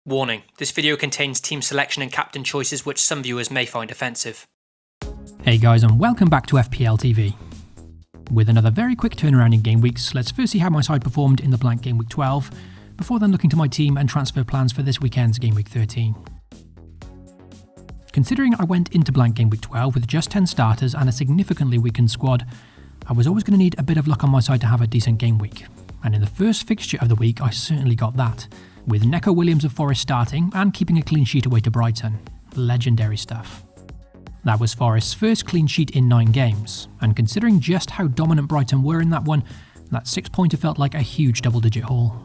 Warning, this video contains team selection and captain choices which some viewers may find offensive. Hey guys, and welcome back to FPL TV. With another very quick turnaround in game weeks, let's first see how my side performed in the blank game week 12, before then looking to my team and transfer plans for this weekend's game week 13. Considering I went into blank game week 12 with just 10 starters and a significantly weakened squad, I was always going to need a bit of luck on my side to have a decent game week. And in the first fixture of the week, I certainly got that, with Neco Williams of Forest starting and keeping a clean sheet away to Brighton. Legendary stuff. That was Forest's first clean sheet in 9 games, and considering just how dominant Brighton were in that one, that 6-pointer felt like a huge double-digit haul.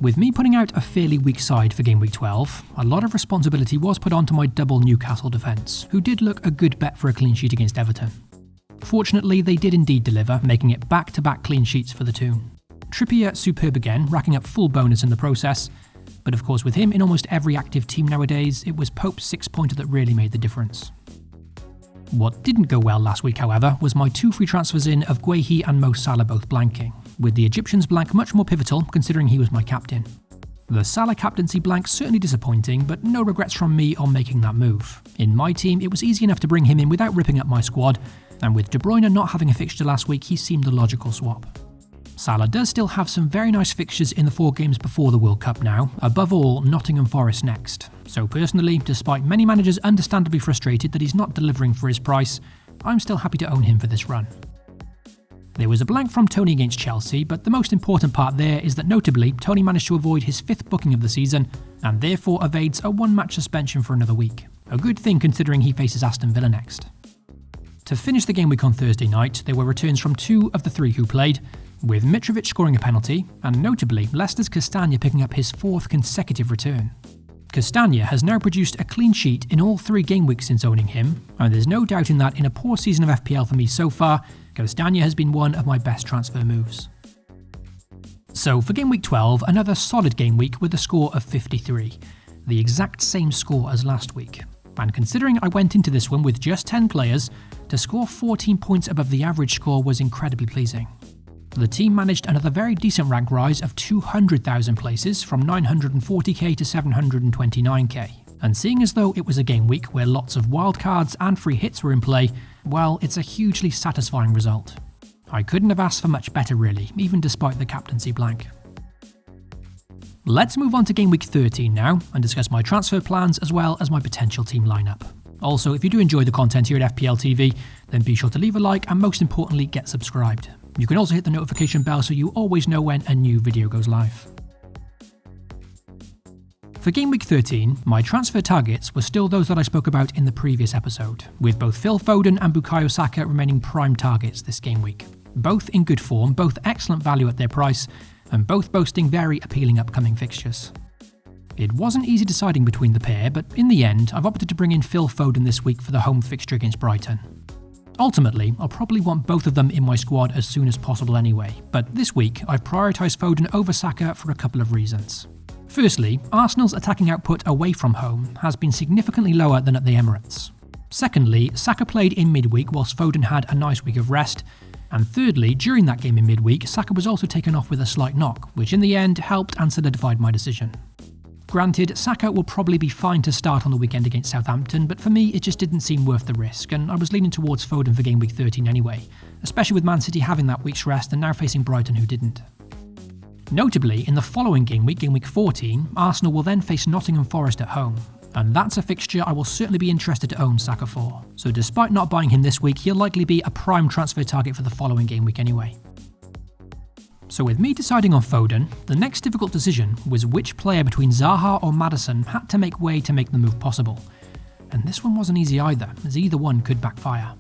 With me putting out a fairly weak side for game week 12, a lot of responsibility was put onto my double Newcastle defence, who did look a good bet for a clean sheet against Everton. Fortunately, they did indeed deliver, making it back-to-back clean sheets for the Toon. Trippier superb again, racking up full bonus in the process, but of course with him in almost every active team nowadays, it was Pope's 6-pointer that really made the difference. What didn't go well last week, however, was my 2 free transfers in of Guehi and Mo Salah both blanking, with the Egyptian's blank much more pivotal considering he was my captain. The Salah captaincy blank certainly disappointing, but no regrets from me on making that move. In my team, it was easy enough to bring him in without ripping up my squad, and with De Bruyne not having a fixture last week, he seemed the logical swap. Salah does still have some very nice fixtures in the 4 games before the World Cup now, above all Nottingham Forest next. So personally, despite many managers understandably frustrated that he's not delivering for his price, I'm still happy to own him for this run. There was a blank from Tony against Chelsea, but the most important part there is that notably, Tony managed to avoid his 5th booking of the season, and therefore evades a 1-match suspension for another week. A good thing considering he faces Aston Villa next. To finish the game week on Thursday night, there were returns from 2 of the 3 who played, with Mitrovic scoring a penalty, and notably Leicester's Castagna picking up his 4th consecutive return. Castagna has now produced a clean sheet in all 3 game weeks since owning him, and there's no doubting that in a poor season of FPL for me so far, Castagna has been one of my best transfer moves. So for game week 12, another solid game week with a score of 53, the exact same score as last week. And considering I went into this one with just 10 players, to score 14 points above the average score was incredibly pleasing. The team managed another very decent rank rise of 200,000 places from 940k to 729k. And seeing as though it was a game week where lots of wildcards and free hits were in play, well, it's a hugely satisfying result. I couldn't have asked for much better really, even despite the captaincy blank. Let's move on to game week 13 now and discuss my transfer plans as well as my potential team lineup. Also, if you do enjoy the content here at FPL TV, then be sure to leave a like and most importantly get subscribed. You can also hit the notification bell so you always know when a new video goes live. For game week 13, my transfer targets were still those that I spoke about in the previous episode, with both Phil Foden and Bukayo Saka remaining prime targets this game week. Both in good form, both excellent value at their price, and both boasting very appealing upcoming fixtures. It wasn't easy deciding between the pair, but in the end, I've opted to bring in Phil Foden this week for the home fixture against Brighton. Ultimately, I'll probably want both of them in my squad as soon as possible anyway, but this week I've prioritised Foden over Saka for a couple of reasons. Firstly, Arsenal's attacking output away from home has been significantly lower than at the Emirates. Secondly, Saka played in midweek whilst Foden had a nice week of rest. And thirdly, during that game in midweek, Saka was also taken off with a slight knock, which in the end helped and solidified my decision. Granted, Saka will probably be fine to start on the weekend against Southampton, but for me it just didn't seem worth the risk, and I was leaning towards Foden for game week 13 anyway, especially with Man City having that week's rest and now facing Brighton who didn't. Notably, in the following game week 14, Arsenal will then face Nottingham Forest at home, and that's a fixture I will certainly be interested to own Saka for, so despite not buying him this week, he'll likely be a prime transfer target for the following game week anyway. So with me deciding on Foden, the next difficult decision was which player between Zaha or Maddison had to make way to make the move possible. And this one wasn't easy either, as either one could backfire.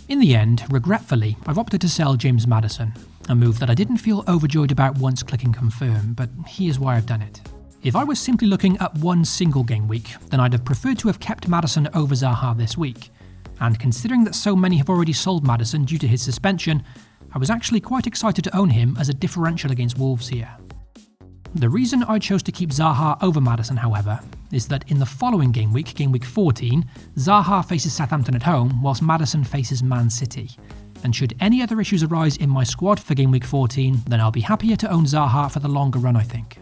In the end, regretfully, I've opted to sell James Maddison, a move that I didn't feel overjoyed about once clicking confirm, but here's why I've done it. If I was simply looking at one single game week, then I'd have preferred to have kept Maddison over Zaha this week. And considering that so many have already sold Maddison due to his suspension, I was actually quite excited to own him as a differential against Wolves here. The reason I chose to keep Zaha over Maddison, however, is that in the following game week 14, Zaha faces Southampton at home whilst Maddison faces Man City. And should any other issues arise in my squad for game week 14, then I'll be happier to own Zaha for the longer run, I think.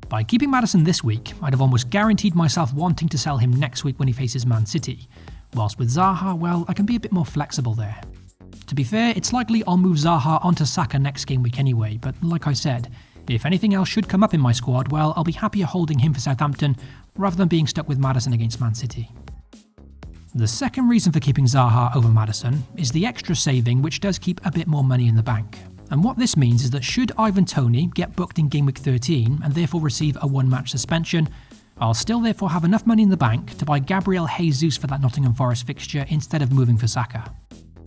By keeping Maddison this week, I'd have almost guaranteed myself wanting to sell him next week when he faces Man City, whilst with Zaha, well, I can be a bit more flexible there. To be fair, it's likely I'll move Zaha onto Saka next game week anyway, but like I said, if anything else should come up in my squad, well, I'll be happier holding him for Southampton rather than being stuck with Maddison against Man City. The second reason for keeping Zaha over Maddison is the extra saving, which does keep a bit more money in the bank. And what this means is that should Ivan Toney get booked in Game Week 13 and therefore receive a one-match suspension, I'll still therefore have enough money in the bank to buy Gabriel Jesus for that Nottingham Forest fixture instead of moving for Saka.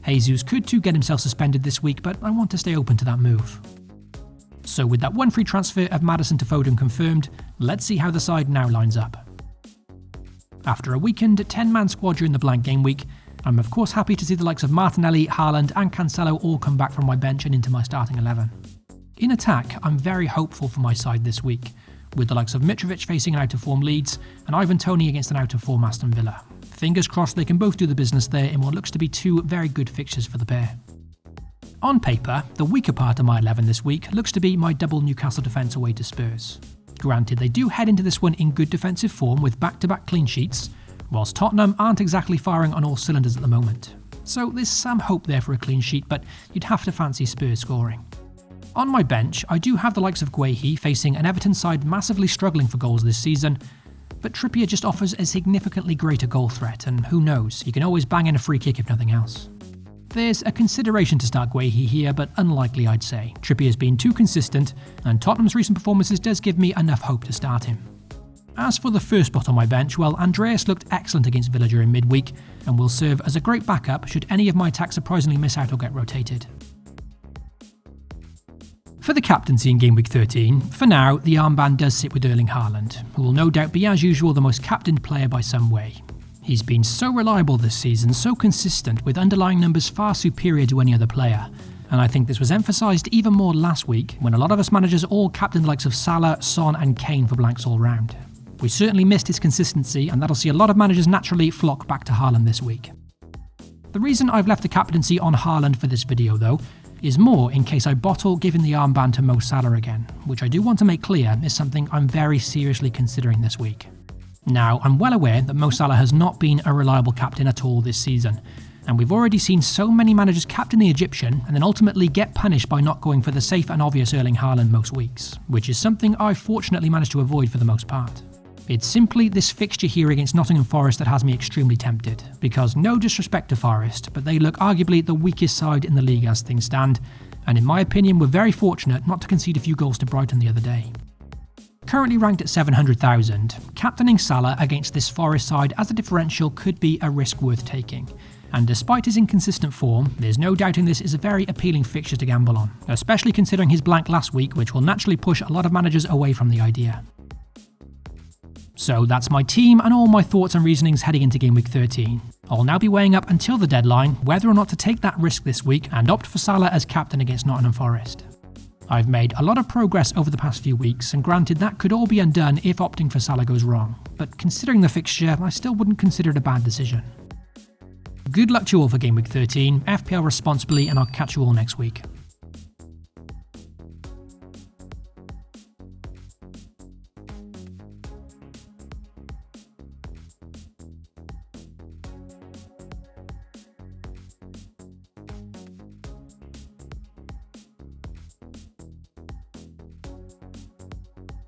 Jesus could too get himself suspended this week, but I want to stay open to that move. So with that one free transfer of Maddison to Foden confirmed, let's see how the side now lines up. After a weakened 10-man squad during the blank game week, I'm of course happy to see the likes of Martinelli, Haaland and Cancelo all come back from my bench and into my starting 11. In attack, I'm very hopeful for my side this week, with the likes of Mitrovic facing an out-of-form Leeds and Ivan Toney against an out-of-form Aston Villa. Fingers crossed they can both do the business there in what looks to be two very good fixtures for the pair. On paper, the weaker part of my 11 this week looks to be my double Newcastle defence away to Spurs. Granted, they do head into this one in good defensive form with back-to-back clean sheets, whilst Tottenham aren't exactly firing on all cylinders at the moment. So there's some hope there for a clean sheet, but you'd have to fancy Spurs scoring. On my bench, I do have the likes of Guehi facing an Everton side massively struggling for goals this season, but Trippier just offers a significantly greater goal threat, and who knows, you can always bang in a free kick if nothing else. There's a consideration to start Guehi here, but unlikely I'd say. Trippier's been too consistent, and Tottenham's recent performances does give me enough hope to start him. As for the first spot on my bench, well, Andreas looked excellent against Villa during midweek, and will serve as a great backup should any of my attacks surprisingly miss out or get rotated. For the captaincy in Game Week 13, for now, the armband does sit with Erling Haaland, who will no doubt be as usual the most captained player by some way. He's been so reliable this season, so consistent, with underlying numbers far superior to any other player, and I think this was emphasised even more last week when a lot of us managers all captained the likes of Salah, Son and Kane for blanks all round. We certainly missed his consistency, and that'll see a lot of managers naturally flock back to Haaland this week. The reason I've left the captaincy on Haaland for this video though, is more in case I bottle giving the armband to Mo Salah again, which I do want to make clear is something I'm very seriously considering this week. Now, I'm well aware that Mo Salah has not been a reliable captain at all this season, and we've already seen so many managers captain the Egyptian and then ultimately get punished by not going for the safe and obvious Erling Haaland most weeks, which is something I've fortunately managed to avoid for the most part. It's simply this fixture here against Nottingham Forest that has me extremely tempted, because no disrespect to Forest, but they look arguably the weakest side in the league as things stand, and in my opinion we're very fortunate not to concede a few goals to Brighton the other day. Currently ranked at 700,000, captaining Salah against this Forest side as a differential could be a risk worth taking, and despite his inconsistent form, there's no doubting this is a very appealing fixture to gamble on, especially considering his blank last week, which will naturally push a lot of managers away from the idea. So that's my team and all my thoughts and reasonings heading into Game Week 13. I'll now be weighing up until the deadline whether or not to take that risk this week and opt for Salah as captain against Nottingham Forest. I've made a lot of progress over the past few weeks, and granted that could all be undone if opting for Salah goes wrong, but considering the fixture, I still wouldn't consider it a bad decision. Good luck to you all for Game Week 13, FPL responsibly, and I'll catch you all next week.